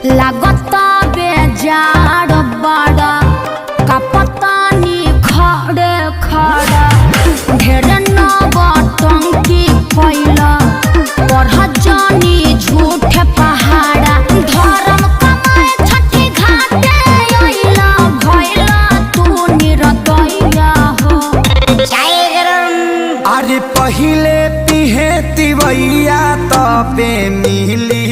लागता बेजार बड़ा कपतानी खड़े खड़ा ढेर नौटंकी फैला पढ़ जानी झूठ पहाड़ा धर्म कमाए छठी घाटे अइला भइला तू निरतैया हो। अरे पहिले पिहे तिवैया तबे मिली